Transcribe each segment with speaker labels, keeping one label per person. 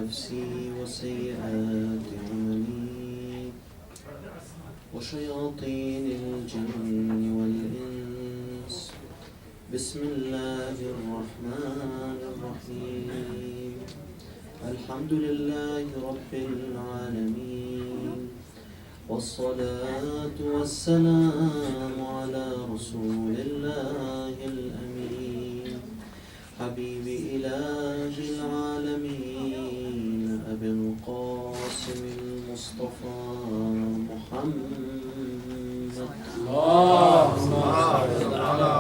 Speaker 1: نفسي وسيئات عملي وشياطين الجن والإنس. بسم الله الرحمن الرحيم. الحمد لله رب العالمين، والصلاة والسلام على رسول الله الأمين، حبيب إله العالمين، أبي القاسم المصطفى محمد.
Speaker 2: اللهم صل على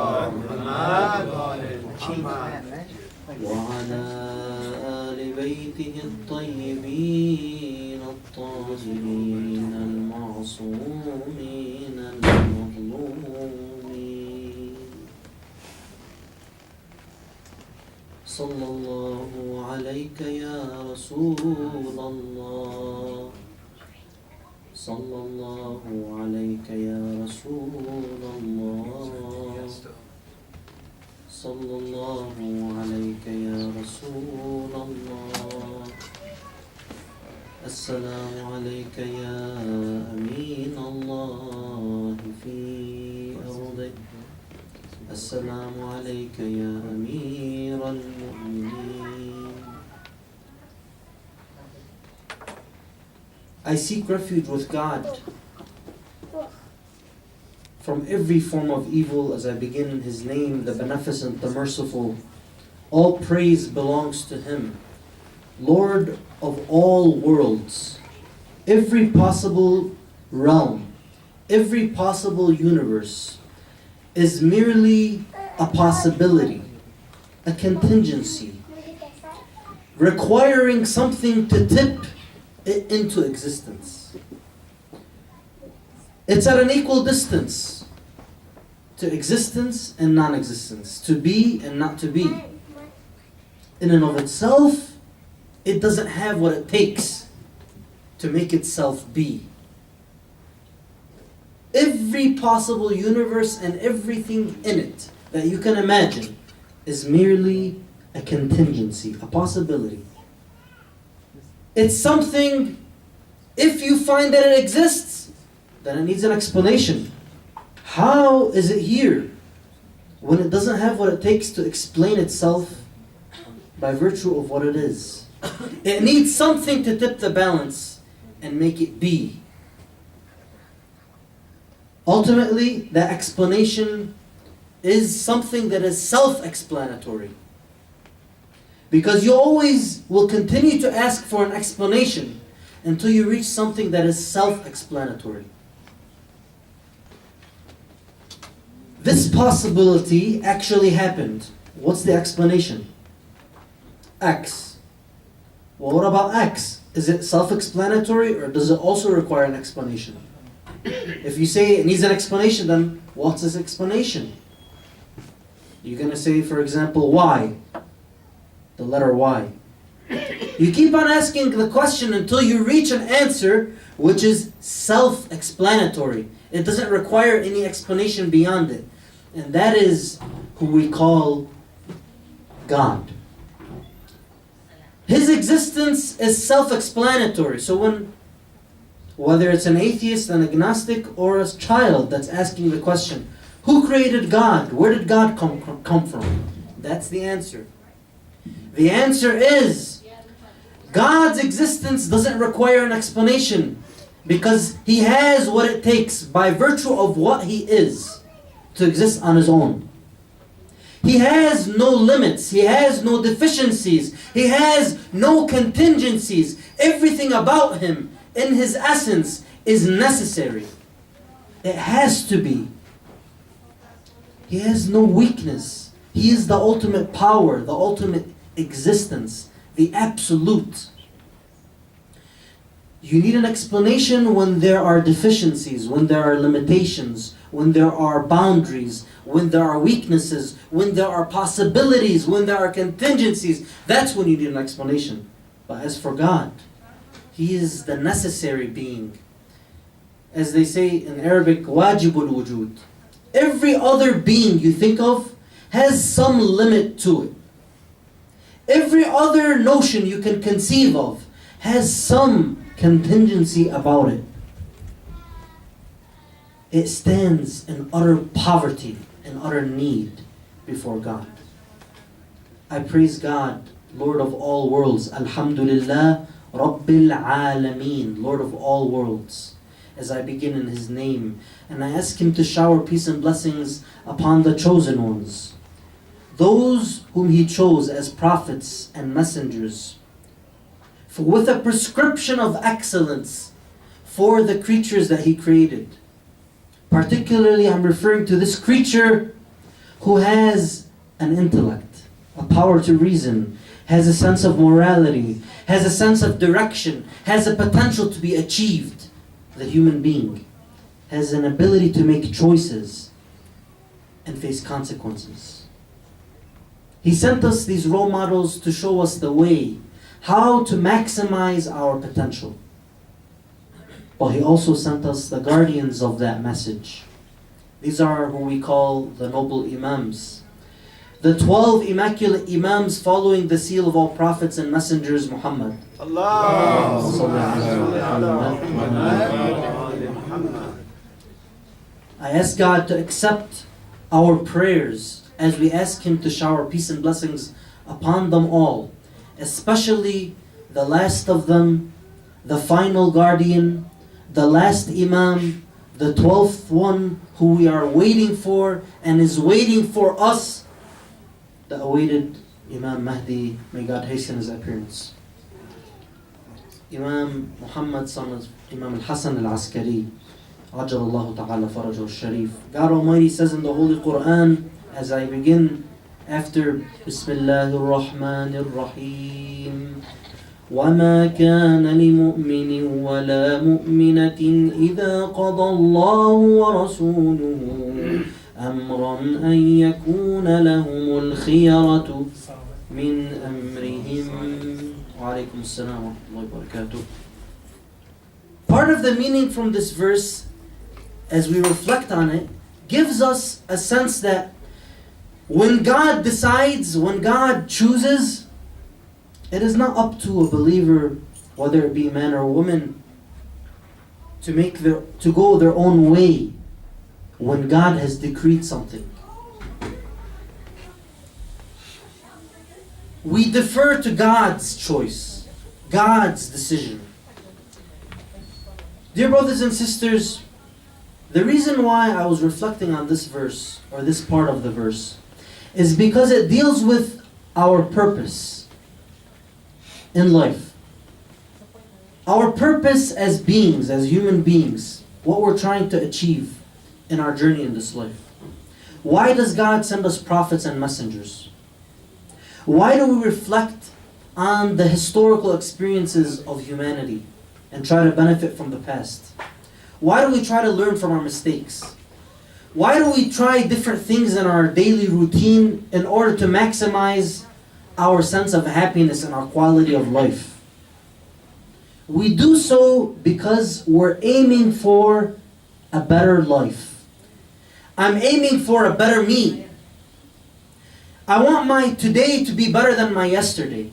Speaker 2: محمد
Speaker 1: وعلى آل بيته الطيبين الطاهرين المعصومين المظلومين. صلى الله عليك يا رسول الله، صلى الله عليك يا رسول الله، صلى الله عليك يا رسول الله. السلام عليك يا أمين الله في أرضه، السلام عليك يا أمير المؤمنين. I seek refuge with God from every form of evil as I begin in His name, the Beneficent, the Merciful. All praise belongs to Him, Lord of all worlds. Every possible realm, every possible universe is merely a possibility, a contingency, requiring something to tip it into existence. It's at an equal distance to existence and non-existence, to be and not to be. In and of itself, it doesn't have what it takes to make itself be. Every possible universe and everything in it that you can imagine is merely a contingency, a possibility. It's something, if you find that it exists, then it needs an explanation. How is it here when it doesn't have what it takes to explain itself by virtue of what it is? It needs something to tip the balance and make it be. Ultimately, the explanation is something that is self-explanatory. Because you always will continue to ask for an explanation until you reach something that is self-explanatory. This possibility actually happened. What's the explanation? X. Well, what about X? Is it self-explanatory or does it also require an explanation? If you say it needs an explanation, then what's this explanation? You're going to say, for example, Y. The letter Y. You keep on asking the question until you reach an answer which is self-explanatory. It doesn't require any explanation beyond it. And that is who we call God. His existence is self-explanatory. So whether it's an atheist, an agnostic, or a child that's asking the question, who created God? Where did God come from? That's the answer. The answer is, God's existence doesn't require an explanation because He has what it takes by virtue of what He is to exist on His own. He has no limits. He has no deficiencies. He has no contingencies. Everything about Him in His essence is necessary. It has to be. He has no weakness. He is the ultimate power, the ultimate existence, the absolute. You need an explanation when there are deficiencies, when there are limitations, when there are boundaries, when there are weaknesses, when there are possibilities, when there are contingencies. That's when you need an explanation. But as for God, He is the necessary being. As they say in Arabic, wajibul wujud. Every other being you think of has some limit to it. Every other notion you can conceive of has some contingency about it. It stands in utter poverty and utter need before God. I praise God, Lord of all worlds. Alhamdulillah, Rabbil Alameen, Lord of all worlds, as I begin in His name. And I ask Him to shower peace and blessings upon the chosen ones, those whom He chose as prophets and messengers, for with a prescription of excellence for the creatures that He created. Particularly, I'm referring to this creature who has an intellect, a power to reason, has a sense of morality, has a sense of direction, has a potential to be achieved. The human being has an ability to make choices and face consequences. He sent us these role models to show us the way, how to maximize our potential. But He also sent us the guardians of that message. These are who we call the noble Imams. The 12 immaculate Imams following the seal of all prophets and messengers, Muhammad. I ask God to accept our prayers as we ask Him to shower peace and blessings upon them all, especially the last of them, the final guardian, the last Imam, the 12th one who we are waiting for and is waiting for us, the awaited Imam Mahdi. May God hasten his appearance. Imam Muhammad, son of Imam al-Hasan al-Askari, Ajalallahu ta'ala farajahu al-Sharif. God Almighty says in the Holy Quran, as I begin after Bismillahir Rahmanir Rahim, وَمَا كَانَ لِمُؤْمِنٍ وَلَا مُؤْمِنَةٍ إِذَا قَضَى اللَّهُ وَرَسُولُهُ أَمْرًا أَن يَكُونَ لَهُمُ الْخِيَرَةُ مِنْ أَمْرِهِمْ. وَعَلَيْكُمُ السَّلَامُ وَرَحْمَةُllahi وَبَرَكَاتُهُ. Part of the meaning from this verse, as we reflect on it, gives us a sense that when God decides, when God chooses, it is not up to a believer, whether it be man or woman, to go their own way when God has decreed something. We defer to God's choice, God's decision. Dear brothers and sisters, the reason why I was reflecting on this verse, or this part of the verse, is because it deals with our purpose in life. Our purpose as beings, as human beings, what we're trying to achieve in our journey in this life. Why does God send us prophets and messengers? Why do we reflect on the historical experiences of humanity and try to benefit from the past? Why do we try to learn from our mistakes? Why do we try different things in our daily routine in order to maximize our sense of happiness and our quality of life? We do so because we're aiming for a better life. I'm aiming for a better me. I want my today to be better than my yesterday.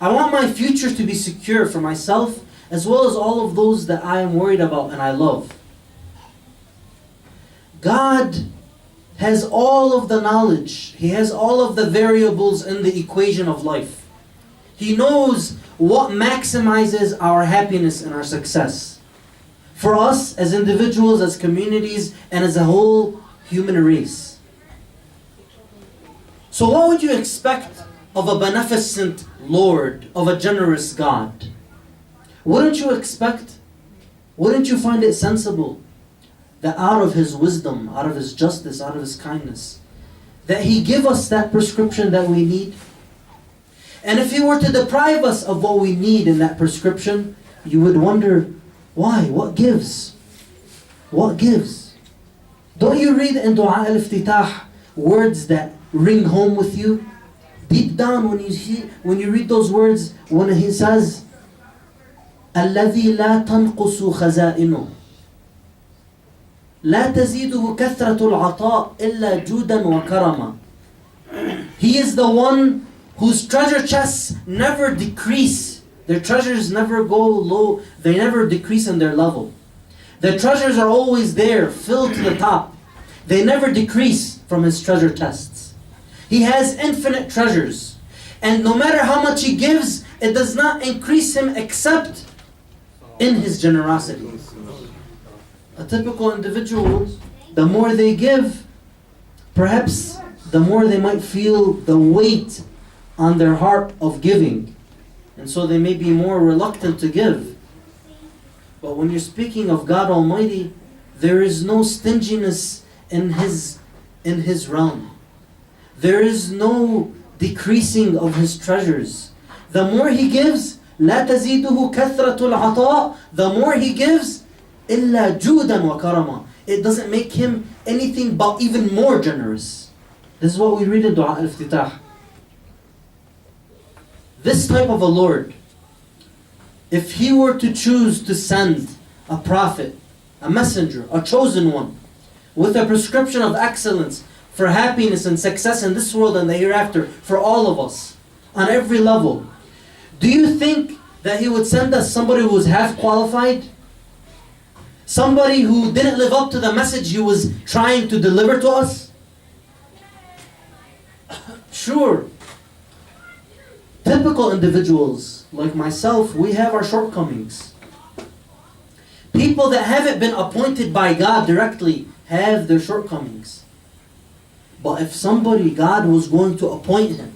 Speaker 1: I want my future to be secure for myself as well as all of those that I am worried about and I love. God has all of the knowledge. He has all of the variables in the equation of life. He knows what maximizes our happiness and our success for us as individuals, as communities, and as a whole human race. So what would you expect of a beneficent Lord, of a generous God? Wouldn't you find it sensible that out of His wisdom, out of His justice, out of His kindness, that He give us that prescription that we need? And if He were to deprive us of what we need in that prescription, you would wonder, why? What gives? What gives? Don't you read in Dua al-Iftitah words that ring home with you? Deep down when you read those words, when He says, الذي لا تنقص خزائنه لا تزيده كثرة العطاء إلا جودا وكرما. He is the one whose treasure chests never decrease. Their treasures never go low, they never decrease in their level. Their treasures are always there, filled to the top. They never decrease from his treasure chests. He has infinite treasures. And no matter how much he gives, it does not increase him except in his generosity. A typical individual, the more they give, perhaps the more they might feel the weight on their heart of giving. And so they may be more reluctant to give. But when you're speaking of God Almighty, there is no stinginess in His realm. There is no decreasing of His treasures. The more He gives, لا تزيده كثرة العطاء. The more He gives, إلا جودا وكرما. It doesn't make Him anything but even more generous. This is what we read in Dua al-Iftitah. This type of a Lord, if He were to choose to send a prophet, a messenger, a chosen one, with a prescription of excellence for happiness and success in this world and the hereafter, for all of us, on every level, do you think that He would send us somebody who was half qualified? Somebody who didn't live up to the message He was trying to deliver to us? Sure. Typical individuals like myself, we have our shortcomings. People that haven't been appointed by God directly have their shortcomings. But if somebody, God was going to appoint him,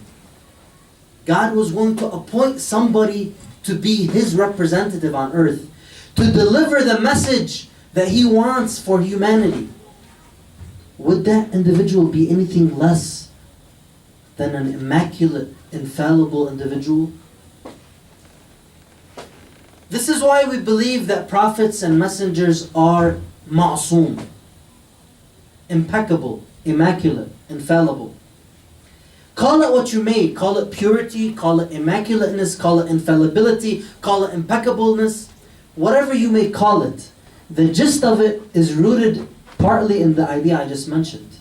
Speaker 1: God was going to appoint somebody to be His representative on earth, to deliver the message that He wants for humanity, would that individual be anything less than an immaculate, infallible individual? This is why we believe that prophets and messengers are ma'soom, impeccable, immaculate, infallible. Call it what you may. Call it purity, call it immaculateness, call it infallibility, call it impeccableness. Whatever you may call it, the gist of it is rooted partly in the idea I just mentioned.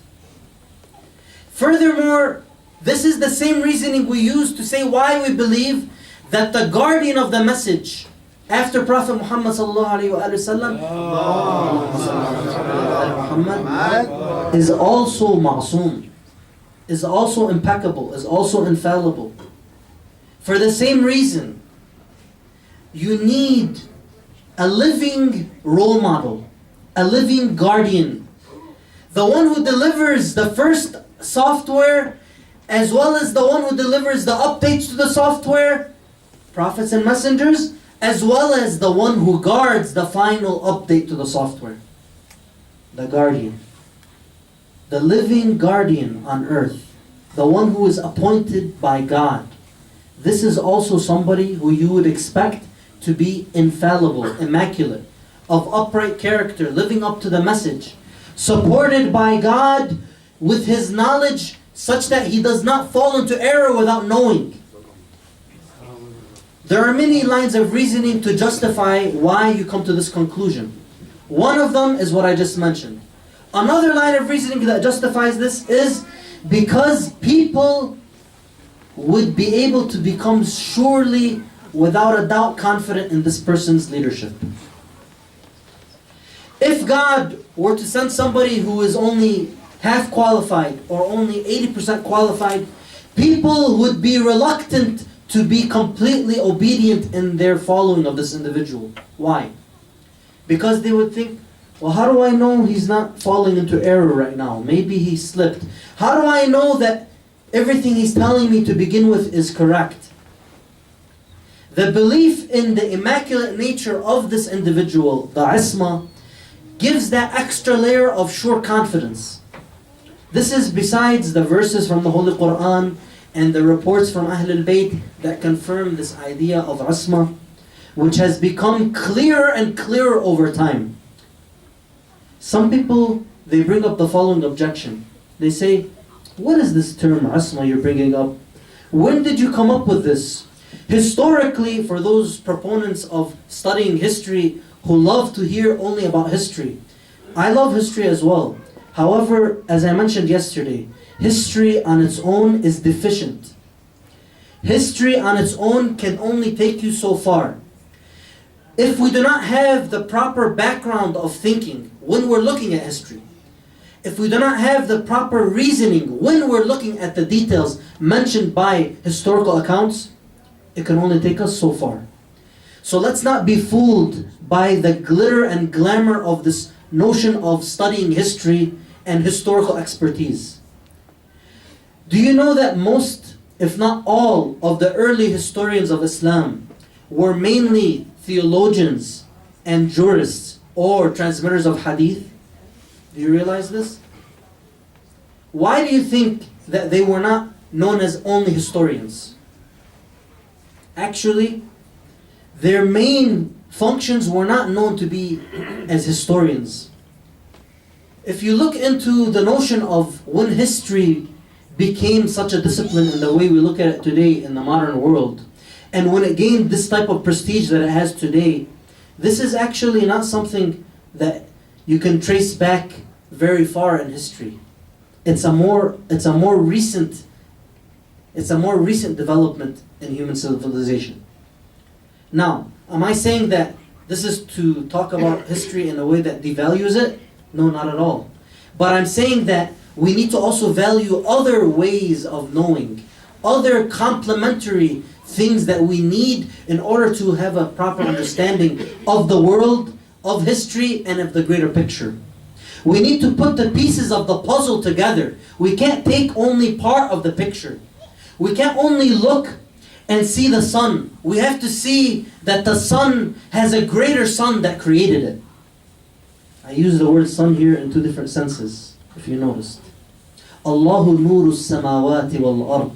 Speaker 1: Furthermore, this is the same reasoning we use to say why we believe that the guardian of the message after Prophet Muhammad is also ma'soom, is also impeccable, is also infallible. For the same reason, you need a living role model, a living guardian, the one who delivers the first software as well as the one who delivers the updates to the software, prophets and messengers, as well as the one who guards the final update to the software. The guardian. The living guardian on earth. The one who is appointed by God. This is also somebody who you would expect to be infallible, immaculate, of upright character, living up to the message, supported by God with His knowledge such that he does not fall into error without knowing. There are many lines of reasoning to justify why you come to this conclusion. One of them is what I just mentioned. Another line of reasoning that justifies this is because people would be able to become surely, without a doubt, confident in this person's leadership. If God were to send somebody who is only half qualified or only 80% qualified, people would be reluctant to be completely obedient in their following of this individual. Why? Because they would think, well, how do I know he's not falling into error right now? Maybe he slipped. How do I know that everything he's telling me to begin with is correct? The belief in the immaculate nature of this individual, the isma, gives that extra layer of sure confidence. This is besides the verses from the Holy Quran and the reports from Ahlul Bayt that confirm this idea of isma, which has become clearer and clearer over time. Some people, they bring up the following objection. They say, what is this term isma you're bringing up? When did you come up with this? Historically, for those proponents of studying history who love to hear only about history, I love history as well. However, as I mentioned yesterday, history on its own is deficient. History on its own can only take you so far. If we do not have the proper background of thinking when we're looking at history, if we do not have the proper reasoning when we're looking at the details mentioned by historical accounts, it can only take us so far. So let's not be fooled by the glitter and glamour of this notion of studying history and historical expertise. Do you know that most, if not all, of the early historians of Islam were mainly theologians and jurists or transmitters of hadith? Do you realize this? Why do you think that they were not known as only historians? Actually, their main functions were not known to be as historians. If you look into the notion of when history became such a discipline in the way we look at it today in the modern world, and when it gained this type of prestige that it has today, this is actually not something that you can trace back very far in history. It's a more recent development in human civilization. Now, am I saying that this is to talk about history in a way that devalues it? No, not at all. But I'm saying that we need to also value other ways of knowing, other complementary things that we need in order to have a proper understanding of the world, of history, and of the greater picture. We need to put the pieces of the puzzle together. We can't take only part of the picture. We can't only look and see the sun. We have to see that the sun has a greater sun that created it. I use the word sun here in two different senses, if you noticed. Allahu nuru samawati wal ard.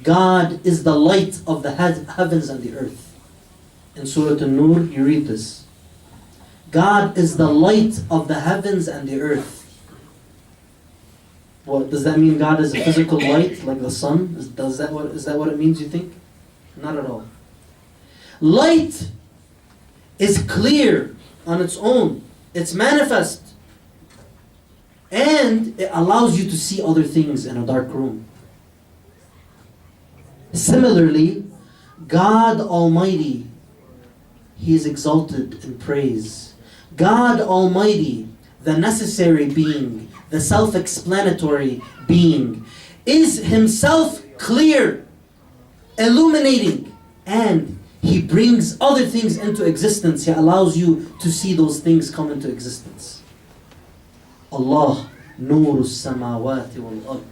Speaker 1: God is the light of the heavens and the earth. In Surah An-Nur, you read this. God is the light of the heavens and the earth. What does that mean? God is a physical light like the sun? Is that what it means, you think? Not at all. Light is clear on its own. It's manifest. And it allows you to see other things in a dark room. Similarly, God Almighty, He is exalted in praise. God Almighty, the necessary being, the self-explanatory being, is Himself clear, illuminating, and He brings other things into existence. He allows you to see those things come into existence. Allah, Nuru Samawati wal Ard.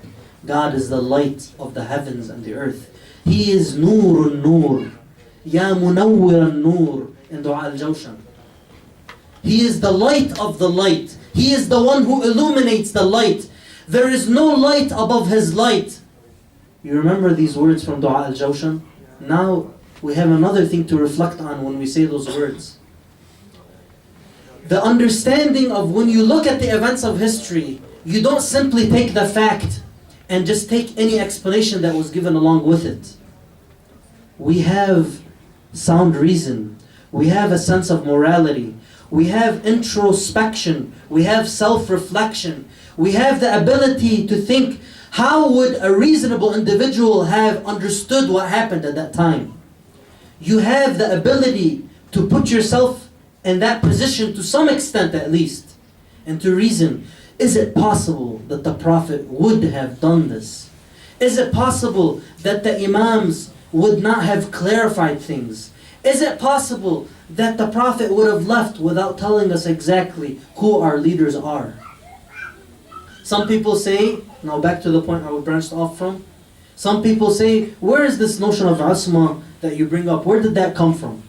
Speaker 1: God is the light of the heavens and the earth. He is Nurun Nur. Ya Munawwiran Nur in Dua al-Jawshan. He is the light of the light. He is the one who illuminates the light. There is no light above His light. You remember these words from Dua al-Jawshan? Now we have another thing to reflect on when we say those words. The understanding of when you look at the events of history, you don't simply take the fact and just take any explanation that was given along with it. We have sound reason. We have a sense of morality. We have introspection. We have self-reflection. We have the ability to think, how would a reasonable individual have understood what happened at that time? You have the ability to put yourself in that position to some extent at least, and to reason, is it possible that the Prophet would have done this? Is it possible that the Imams would not have clarified things? Is it possible that the Prophet would have left without telling us exactly who our leaders are? Some people say, now back to the point I branched off from. Some people say, where is this notion of Asma that you bring up? Where did that come from?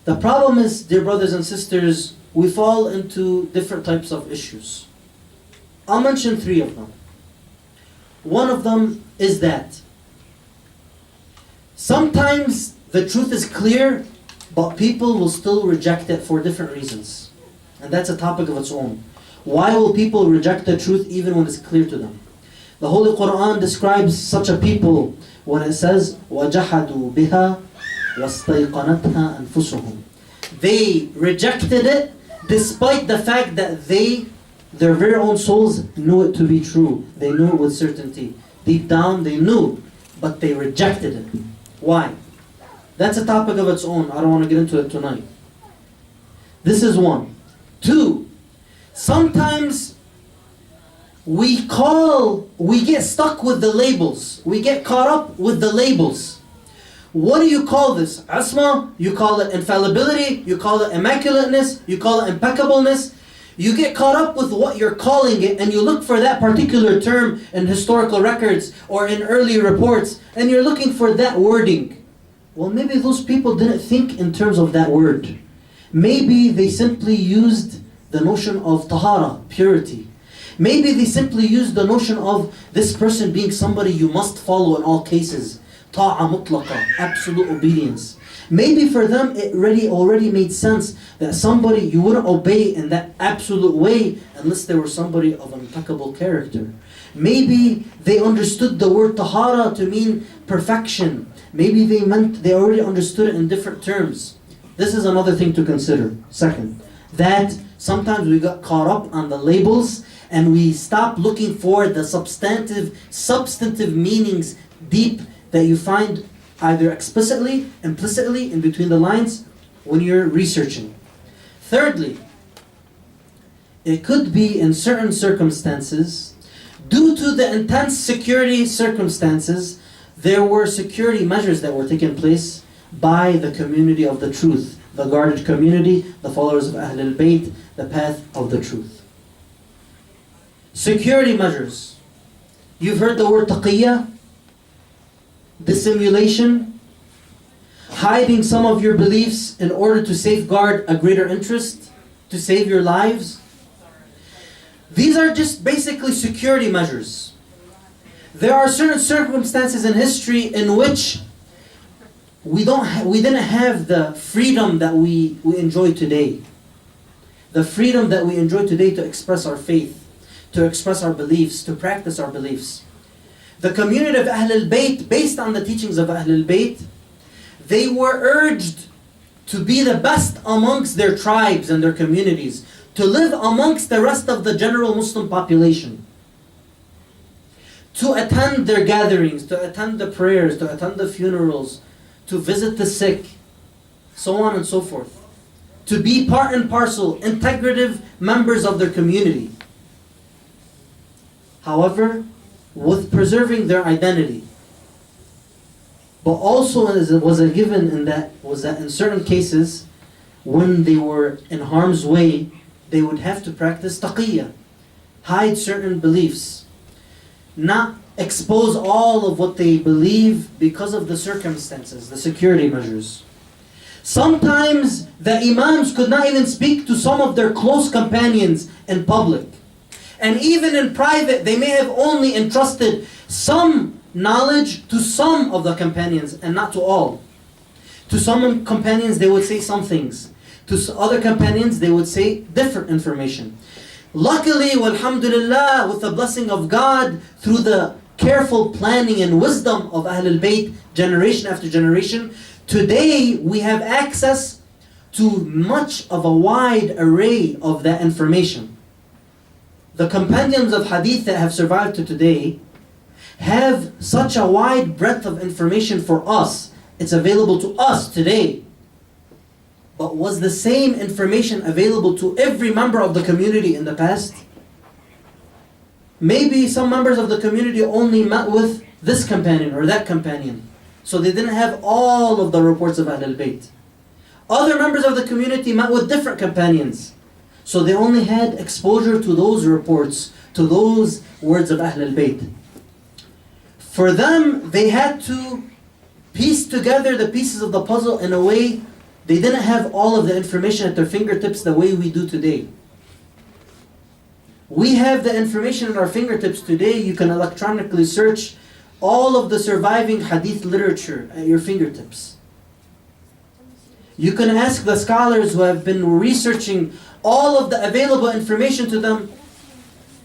Speaker 1: The problem is, dear brothers and sisters, we fall into different types of issues. I'll mention three of them. One of them is that sometimes the truth is clear, but people will still reject it for different reasons. And that's a topic of its own. Why will people reject the truth even when it's clear to them? The Holy Quran describes such a people when it says, وَجَحَدُوا بِهَا وَاسْتَيْقَنَتْهَا أَنفُسُهُم. They rejected it despite the fact that their very own souls knew it to be true. They knew it with certainty. Deep down they knew but they rejected it. Why? That's a topic of its own. I don't want to get into it tonight. This is one. Two, sometimes we get stuck with the labels. We get caught up with the labels. What do you call this? Asma? You call it infallibility? You call it immaculateness? You call it impeccableness? You get caught up with what you're calling it, and you look for that particular term in historical records or in early reports, and you're looking for that wording. Well, maybe those people didn't think in terms of that word. Maybe they simply used the notion of tahara, purity. Maybe they simply used the notion of this person being somebody you must follow in all cases. Ta'a mutlaqa, absolute obedience. Maybe for them it already made sense that somebody you wouldn't obey in that absolute way unless they were somebody of impeccable character. Maybe they understood the word tahara to mean perfection. Maybe they already understood it in different terms. This is another thing to consider. Second, that sometimes we got caught up on the labels and we stop looking for the substantive meanings deep that you find either explicitly, implicitly, in between the lines when you're researching. Thirdly, it could be in certain circumstances, due to the intense security circumstances, there were security measures that were taken place by the community of the truth, the guarded community, the followers of Ahlul Bayt, the path of the truth. Security measures. You've heard the word taqiyya? Dissimulation, hiding some of your beliefs in order to safeguard a greater interest, to save your lives. These are just basically security measures. There are certain circumstances in history in which we didn't have the freedom that we enjoy today. The freedom that we enjoy today to express our faith, to express our beliefs, to practice our beliefs. The community of Ahlul Bayt, based on the teachings of Ahlul Bayt, they were urged to be the best amongst their tribes and their communities, to live amongst the rest of the general Muslim population, to attend their gatherings, to attend the prayers, to attend the funerals, to visit the sick, so on and so forth. To be part and parcel, integrative members of their community. However, with preserving their identity. But also was a given in that in certain cases, when they were in harm's way, they would have to practice taqiyya, hide certain beliefs, not expose all of what they believe because of the circumstances, the security measures. Sometimes the imams could not even speak to some of their close companions in public. And even in private, they may have only entrusted some knowledge to some of the companions and not to all. To some companions, they would say some things. To other companions, they would say different information. Luckily, walhamdulillah, with the blessing of God, through the careful planning and wisdom of Ahlul Bayt, generation after generation, today we have access to much of a wide array of that information. The companions of hadith that have survived to today have such a wide breadth of information for us. It's available to us today. But was the same information available to every member of the community in the past? Maybe some members of the community only met with this companion or that companion, so they didn't have all of the reports of Ahlul Bayt. Other members of the community met with different companions, so they only had exposure to those reports, to those words of Ahlul Bayt. For them, they had to piece together the pieces of the puzzle in a way they didn't have all of the information at their fingertips the way we do today. We have the information at our fingertips today. You can electronically search all of the surviving hadith literature at your fingertips. You can ask the scholars who have been researching all of the available information to them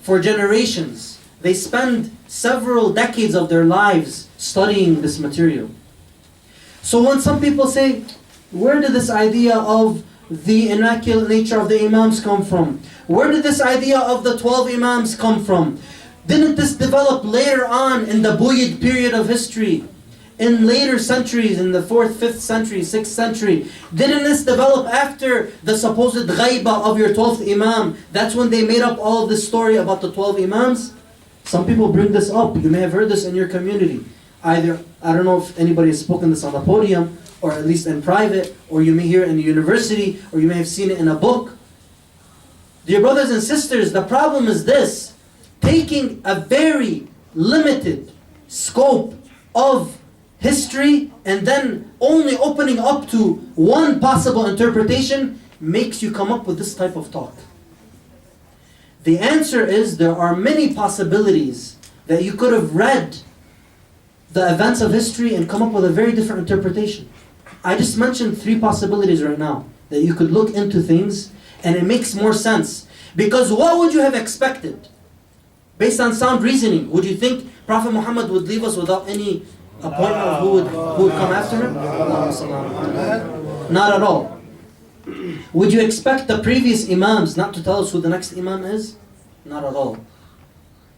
Speaker 1: for generations. They spend several decades of their lives studying this material. So when some people say, where did this idea of the immaculate nature of the imams come from? Where did this idea of the 12 imams come from? Didn't this develop later on in the Buyid period of history? In later centuries, in the 4th, 5th century, 6th century? Didn't this develop after the supposed ghaiba of your 12th Imam? That's when they made up all of this story about the 12 Imams? Some people bring this up. You may have heard this in your community. Either, I don't know if anybody has spoken this on the podium, or at least in private, or you may hear it in the university, or you may have seen it in a book. Dear brothers and sisters, the problem is this: taking a very limited scope of history and then only opening up to one possible interpretation makes you come up with this type of talk. The answer is there are many possibilities that you could have read the events of history and come up with a very different interpretation. I just mentioned 3 possibilities right now that you could look into things and it makes more sense. Because what would you have expected? Based on sound reasoning, would you think Prophet Muhammad would leave us without any appointment of who would come after him? Not at all. Would you expect the previous Imams not to tell us who the next Imam is? Not at all.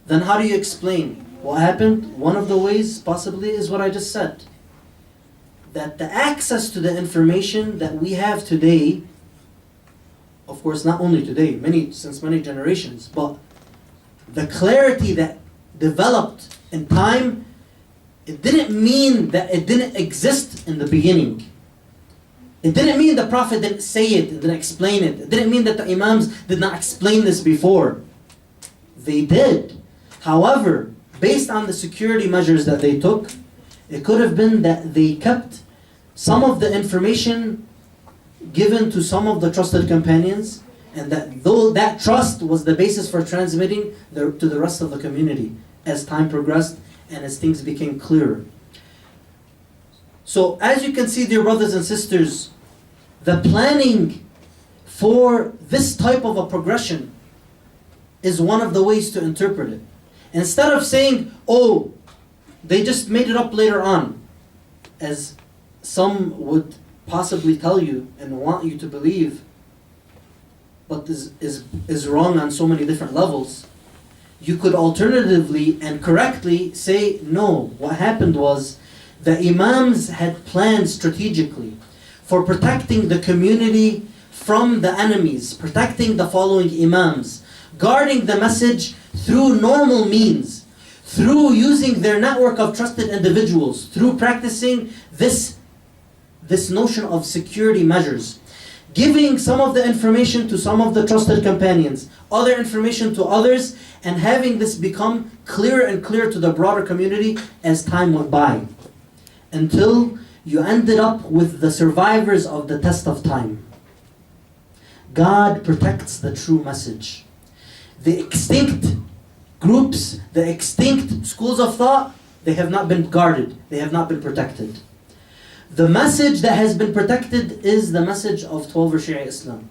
Speaker 1: Then how do you explain what happened? One of the ways possibly is what I just said. That the access to the information that we have today, of course not only today, since many generations, but the clarity that developed in time, it didn't mean that it didn't exist in the beginning. It didn't mean the Prophet didn't say it, didn't explain it. It didn't mean that the Imams did not explain this before. They did. However, based on the security measures that they took, it could have been that they kept some of the information given to some of the trusted companions, and that though that trust was the basis for transmitting to the rest of the community as time progressed and as things became clearer. So as you can see, dear brothers and sisters, the planning for this type of a progression is one of the ways to interpret it. Instead of saying, oh, they just made it up later on, as some would possibly tell you and want you to believe, but is wrong on so many different levels, you could alternatively and correctly say, no, what happened was the Imams had planned strategically for protecting the community from the enemies, protecting the following Imams, guarding the message through normal means, through using their network of trusted individuals, through practicing this notion of security measures, giving some of the information to some of the trusted companions, other information to others, and having this become clearer and clearer to the broader community as time went by, until you ended up with the survivors of the test of time. God protects the true message. The extinct groups, the extinct schools of thought, they have not been guarded, they have not been protected. The message that has been protected is the message of 12 Shia Islam,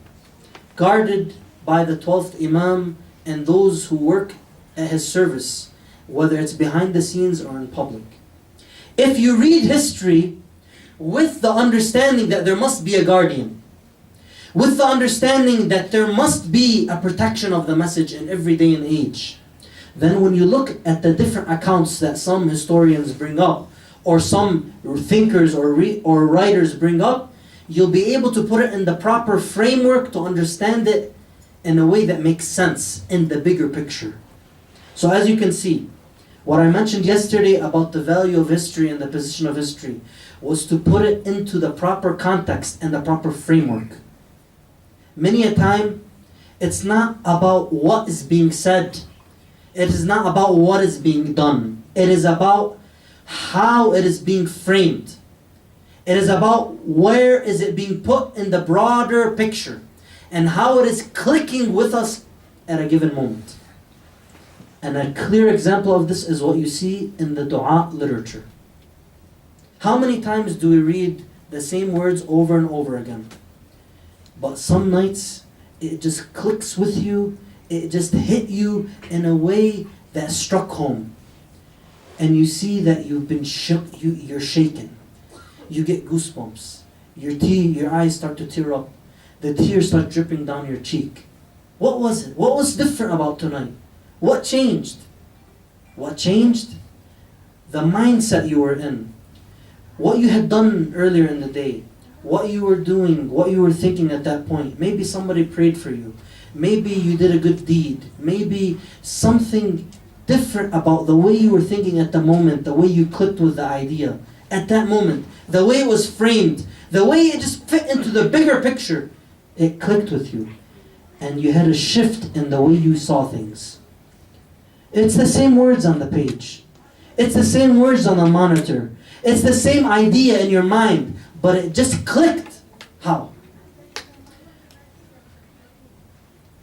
Speaker 1: guarded by the 12th Imam and those who work at his service, whether it's behind the scenes or in public. If you read history with the understanding that there must be a guardian, with the understanding that there must be a protection of the message in every day and age, then when you look at the different accounts that some historians bring up, or some thinkers or writers bring up, you'll be able to put it in the proper framework to understand it in a way that makes sense in the bigger picture. So as you can see, what I mentioned yesterday about the value of history and the position of history was to put it into the proper context and the proper framework. Many a time, it's not about what is being said. It is not about what is being done. It is about how it is being framed. It is about where is it being put in the broader picture and how it is clicking with us at a given moment. And a clear example of this is what you see in the dua literature. How many times do we read the same words over and over again? But some nights it just clicks with you, it just hit you in a way that struck home. And you see that you've been shook, you're shaken. You get goosebumps. Your eyes start to tear up. The tears start dripping down your cheek. What was it? What was different about tonight? What changed? What changed? The mindset you were in. What you had done earlier in the day. What you were doing, what you were thinking at that point. Maybe somebody prayed for you. Maybe you did a good deed. Maybe something different about the way you were thinking at the moment, the way you clicked with the idea. At that moment, the way it was framed, the way it just fit into the bigger picture, it clicked with you. And you had a shift in the way you saw things. It's the same words on the page. It's the same words on the monitor. It's the same idea in your mind, but it just clicked. How?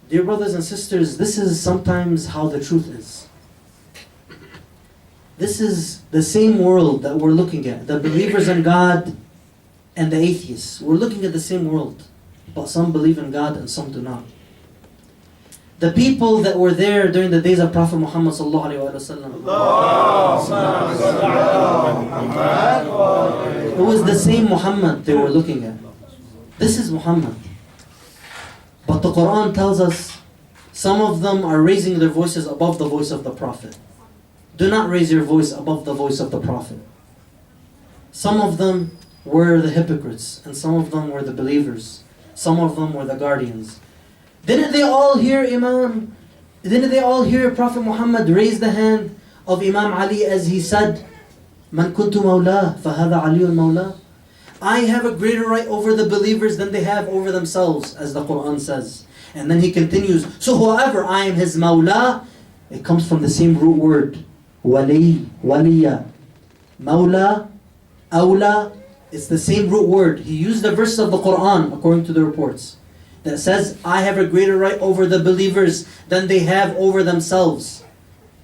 Speaker 1: Dear brothers and sisters, this is sometimes how the truth is. This is the same world that we're looking at. The believers in God and the atheists. We're looking at the same world. But some believe in God and some do not. The people that were there during the days of Prophet Muhammad sallallahu alaihi wasallam. It was the same Muhammad they were looking at. This is Muhammad. But the Quran tells us some of them are raising their voices above the voice of the Prophet. Do not raise your voice above the voice of the Prophet. Some of them were the hypocrites, and some of them were the believers. Some of them were the guardians. Didn't they all hear Didn't they all hear Prophet Muhammad raise the hand of Imam Ali as he said, "Man kuntu mawla, fahada Aliyun mawla." I have a greater right over the believers than they have over themselves, as the Quran says. And then he continues, so whoever I am his mawla, it comes from the same root word, wali, waliya. Mawla, awla, it's the same root word. He used the verses of the Quran, according to the reports, that says, I have a greater right over the believers than they have over themselves.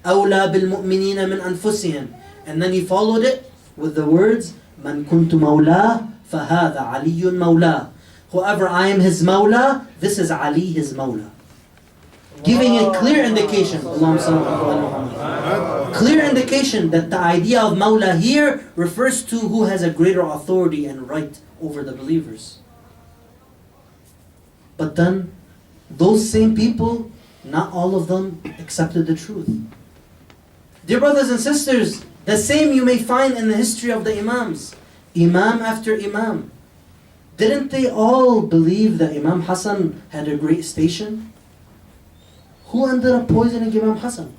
Speaker 1: أَوْلَى بِالْمُؤْمِنِينَ مِنْ أَنفُسِهِمْ. And then he followed it with the words, مَنْ كُنْتُ مَوْلَى فَهَذَا عَلِيٌّ مَوْلَى. Whoever I am his mawla, this is Ali his mawla. Giving a clear indication, clear indication that the idea of mawla here refers to who has a greater authority and right over the believers. But then, those same people, not all of them accepted the truth. Dear brothers and sisters, the same you may find in the history of the Imams. Imam after Imam. Didn't they all believe that Imam Hassan had a great station? Who ended up poisoning Imam Hassan?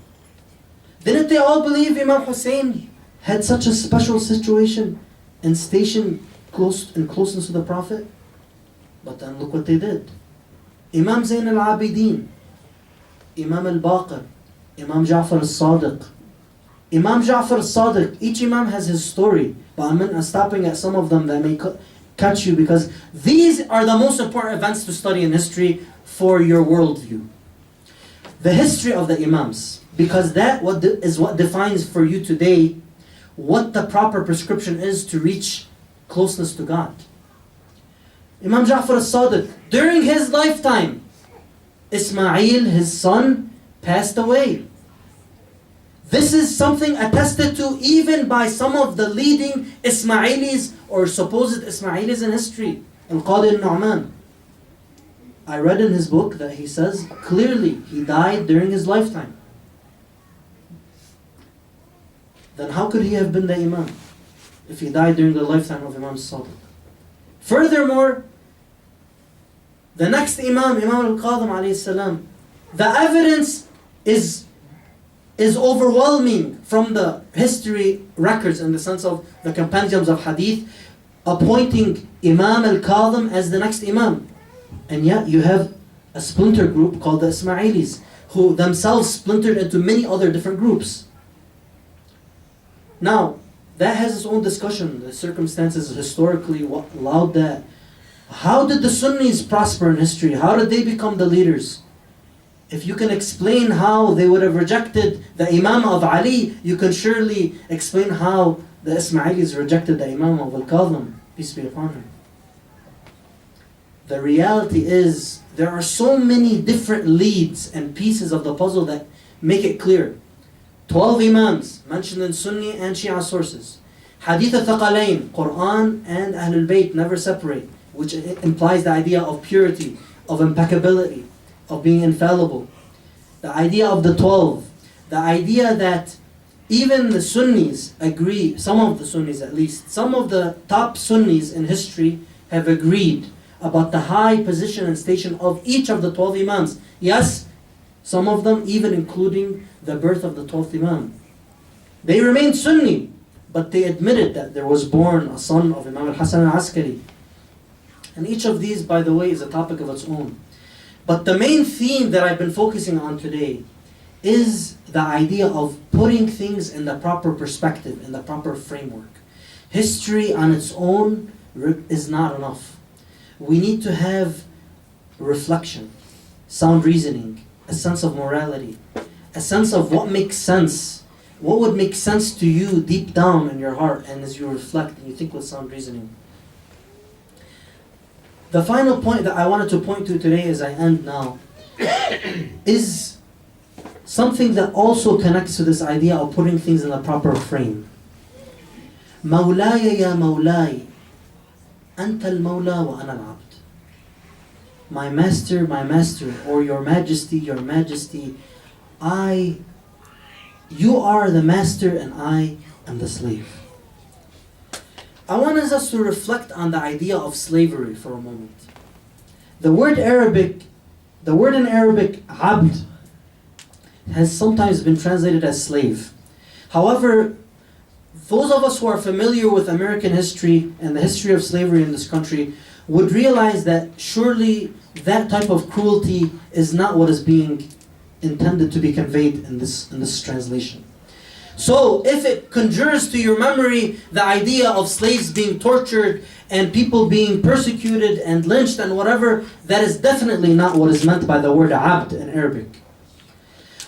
Speaker 1: Didn't they all believe Imam Hussein had such a special situation and station in closeness to the Prophet? But then look what they did. Imam Zayn al-Abidin, Imam al-Baqir, Imam Ja'far al-Sadiq. Imam Ja'far al-Sadiq, each Imam has his story, but I'm stopping at some of them that may catch you because these are the most important events to study in history for your worldview. The history of the Imams, because that is what defines for you today what the proper prescription is to reach closeness to God. Imam Ja'far al-Sadiq, during his lifetime, Ismail, his son, passed away. This is something attested to even by some of the leading Ismailis or supposed Ismailis in history. Al-Qadi al-Nu'man. I read in his book that he says clearly he died during his lifetime. Then how could he have been the Imam if he died during the lifetime of Imam Sadiq? Furthermore, the next Imam, Imam al-Qadim alayhi salam, the evidence is overwhelming from the history records in the sense of the compendiums of hadith appointing Imam al-Qadim as the next Imam. And yet you have a splinter group called the Ismailis who themselves splintered into many other different groups. Now, that has its own discussion, the circumstances historically, what allowed that. How did the Sunnis prosper in history? How did they become the leaders? If you can explain how they would have rejected the Imam of Ali, you can surely explain how the Ismailis rejected the Imam of Al-Qadim, peace be upon him. The reality is, there are so many different leads and pieces of the puzzle that make it clear. 12 Imams mentioned in Sunni and Shia sources. Hadith al-Thaqalain, Quran and Ahlul Bayt never separate, which implies the idea of purity, of impeccability, of being infallible. The idea of the 12, the idea that Even the Sunnis agree, some of the Sunnis at least, some of the top Sunnis in history have agreed about the high position and station of each of the 12 Imams. Yes, some of them even including the birth of the 12th Imam. They remained Sunni, but they admitted that there was born a son of Imam al-Hasan al-Askari. And each of these, by the way, is a topic of its own. But the main theme that I've been focusing on today is the idea of putting things in the proper perspective, in the proper framework. History on its own is not enough. We need to have reflection, sound reasoning, a sense of morality, a sense of what makes sense. What would make sense to you deep down in your heart, and as you reflect and you think with sound reasoning. The final point that I wanted to point to today as I end now is something that also connects to this idea of putting things in the proper frame. مولاي يا مولاي أنت المولى وأنا العبد. My master, or your majesty, you are the master and I am the slave. I want us to reflect on the idea of slavery for a moment. The word in Arabic, abd, has sometimes been translated as slave. However, those of us who are familiar with American history and the history of slavery in this country would realize that surely that type of cruelty is not what is being intended to be conveyed in this translation. So if it conjures to your memory the idea of slaves being tortured and people being persecuted and lynched and whatever, that is definitely not what is meant by the word abd in Arabic.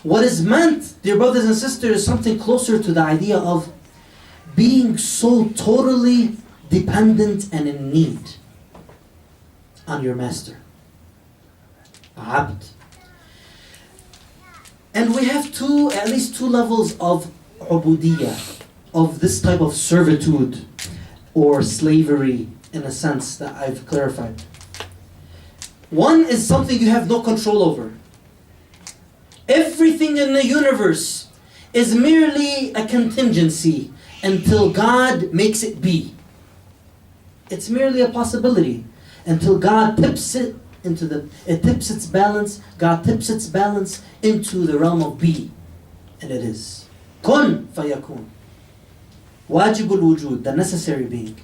Speaker 1: What is meant, dear brothers and sisters, is something closer to the idea of being so totally dependent and in need on your master. Abd. And we have at least two levels of ubudiyah, of this type of servitude or slavery in a sense that I've clarified. One is something you have no control over. Everything in the universe is merely a contingency until God makes it be. It's merely a possibility until God tips it tips its balance, God tips its balance into the realm of be. And it is. Kun fayakun. Wajibul wujud, the necessary being.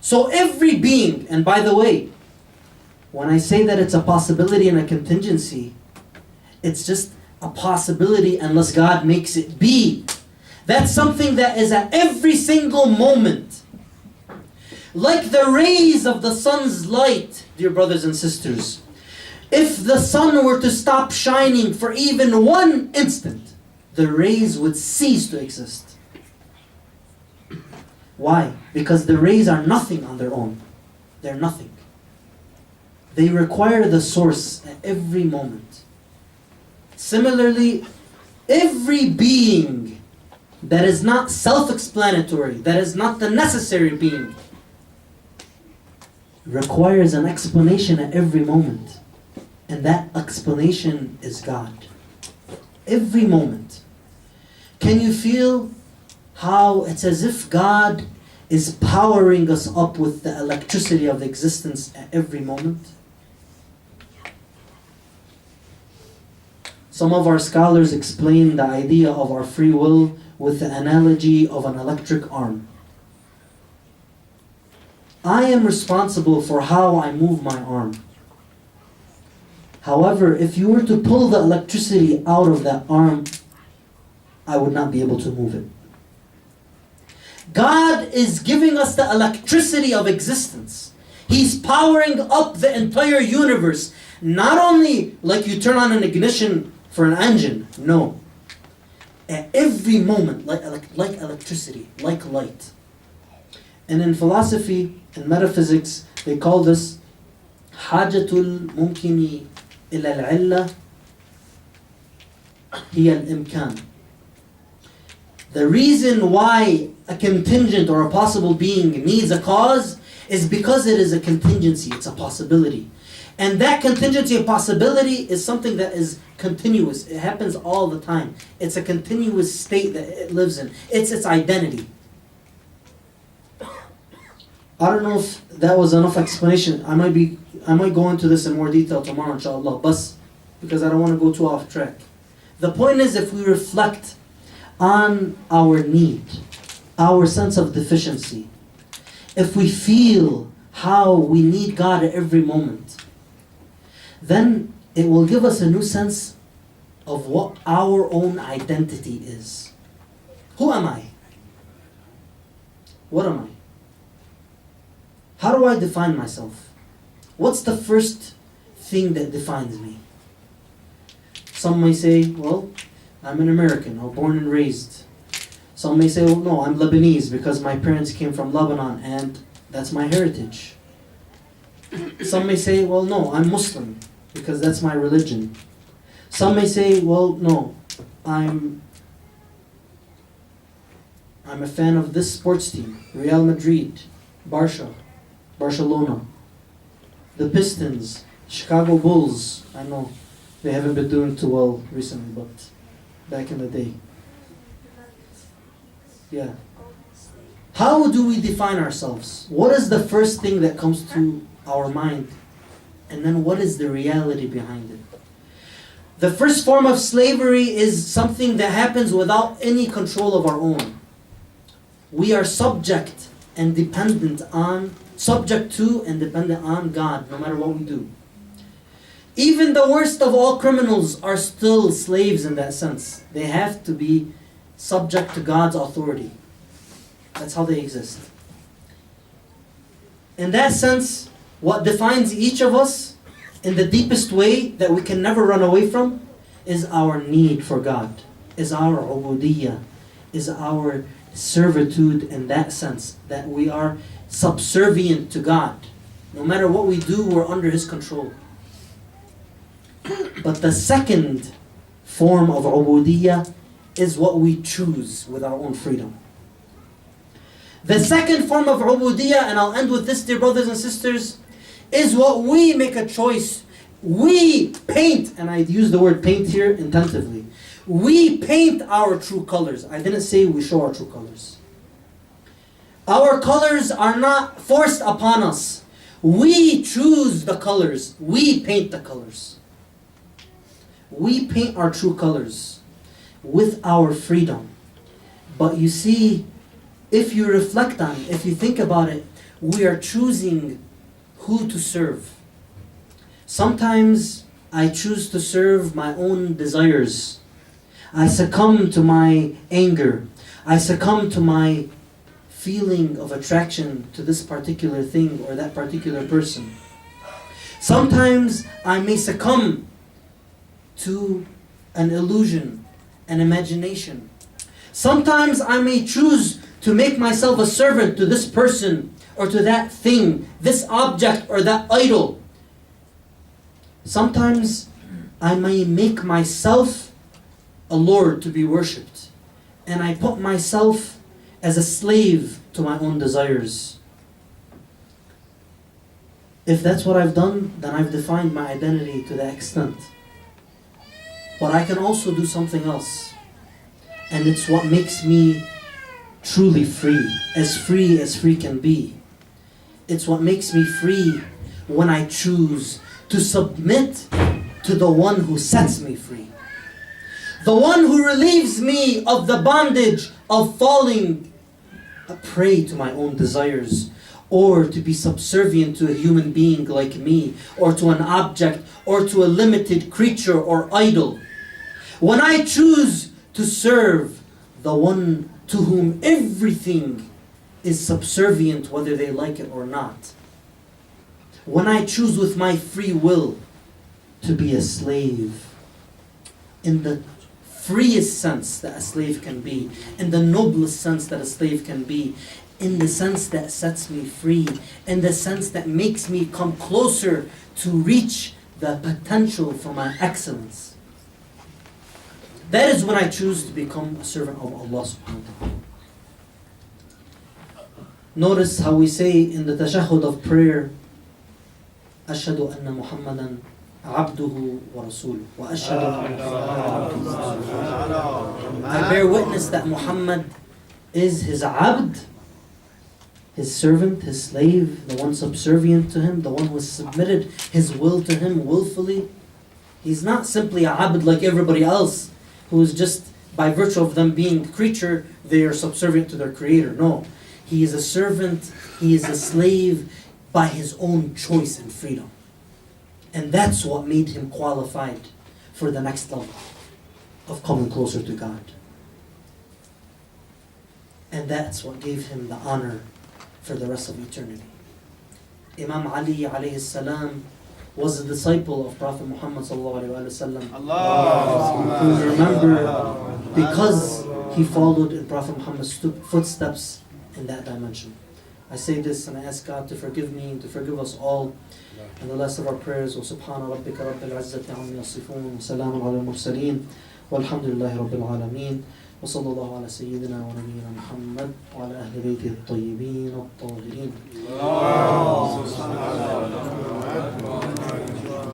Speaker 1: So every being, and by the way, when I say that it's a possibility and a contingency, it's just a possibility unless God makes it be. That's something that is at every single moment. Like the rays of the sun's light, dear brothers and sisters. If the sun were to stop shining for even one instant, the rays would cease to exist. Why? Because the rays are nothing on their own. They're nothing. They require the source at every moment. Similarly, every being that is not self-explanatory, that is not the necessary being, requires an explanation at every moment. And that explanation is God. Every moment. Can you feel how it's as if God is powering us up with the electricity of existence at every moment? Some of our scholars explain the idea of our free will with the analogy of an electric arm. I am responsible for how I move my arm. However, if you were to pull the electricity out of that arm, I would not be able to move it. God is giving us the electricity of existence. He's powering up the entire universe. Not only like you turn on an ignition for an engine, no. At every moment, like electricity, like light. And in philosophy, in metaphysics, they call this حاجة الممكن إلى العلة هي الإمكان. The reason why a contingent or a possible being needs a cause is because it is a contingency, it's a possibility. And that contingency and possibility is something that is continuous. It happens all the time. It's a continuous state that it lives in. It's its identity. I don't know if that was enough explanation. I might go into this in more detail tomorrow, inshallah, but because I don't want to go too off track. The point is, if we reflect on our need, our sense of deficiency, if we feel how we need God at every moment, then it will give us a new sense of what our own identity is. Who am I? What am I? How do I define myself? What's the first thing that defines me? Some may say, well, I'm an American or born and raised. Some may say, well, no, I'm Lebanese because my parents came from Lebanon and that's my heritage. Some may say, well, no, I'm Muslim because that's my religion. Some may say, well, no, I'm a fan of this sports team, Real Madrid, Barcelona, the Pistons, Chicago Bulls. I know they haven't been doing too well recently, but back in the day. Yeah. How do we define ourselves? What is the first thing that comes to our mind? And then what is the reality behind it? The first form of slavery is something that happens without any control of our own. We are subject to and dependent on God, no matter what we do. Even the worst of all criminals are still slaves in that sense. They have to be subject to God's authority. That's how they exist. In that sense, what defines each of us in the deepest way that we can never run away from is our need for God, is our ubudiyah, is our servitude in that sense, that we are subservient to God. No matter what we do, we're under His control. But the second form of ubudiyah is what we choose with our own freedom. The second form of ubudiyah, and I'll end with this, dear brothers and sisters, is what we make a choice. We paint, and I use the word paint here intentively. We paint our true colors. I didn't say we show our true colors. Our colors are not forced upon us. We choose the colors. We paint the colors. We paint our true colors with our freedom. But you see, if you reflect on it, if you think about it, we are choosing who to serve. Sometimes I choose to serve my own desires. I succumb to my anger. I succumb to my feeling of attraction to this particular thing or that particular person. Sometimes I may succumb to an illusion, an imagination. Sometimes I may choose to make myself a servant to this person or to that thing, this object or that idol. Sometimes I may make myself a Lord to be worshipped, and I put myself as a slave to my own desires. If that's what I've done, then I've defined my identity to that extent. But I can also do something else, and it's what makes me truly free as free can be. It's what makes me free when I choose to submit to the one who sets me free. The one who relieves me of the bondage of falling a prey to my own desires, or to be subservient to a human being like me, or to an object, or to a limited creature or idol. When I choose to serve the one to whom everything is subservient, whether they like it or not. When I choose with my free will to be a slave, in the freest sense that a slave can be, in the noblest sense that a slave can be, in the sense that sets me free, in the sense that makes me come closer to reach the potential for my excellence. That is when I choose to become a servant of Allah subhanahu wa ta'ala. Notice how we say in the tashahhud of prayer, أشهد أن محمدا عبده ورسوله وأشهد I bear witness that Muhammad is his abd, his servant, his slave, the one subservient to him, the one who has submitted his will to him willfully. He's not simply a abd like everybody else, who is just by virtue of them being a creature, they are subservient to their creator. No, he is a servant, he is a slave by his own choice and freedom. And that's what made him qualified for the next level of coming closer to God. And that's what gave him the honor for the rest of eternity. Imam Ali alayhi salam was a disciple of Prophet Muhammad sallallahu alayhi wa sallam. Who remember, because he followed in Prophet Muhammad's footsteps in that dimension. I say this and I ask God to forgive me and to forgive us all. And the last of our prayers, وَسُبْحَانَ رَبِّكَ رَبِّ الْعِزَّةِ عَمَّا يَصِفُونَ وَسَلَامٌ عَلَى الْمُرْسَلِينَ وَالْحَمْدُ لِلَّهِ رَبِّ الْعَالَمِينَ وصلى الله على سيدنا ونبينا محمد وعلى أهل بيته الطيبين الطاهرين.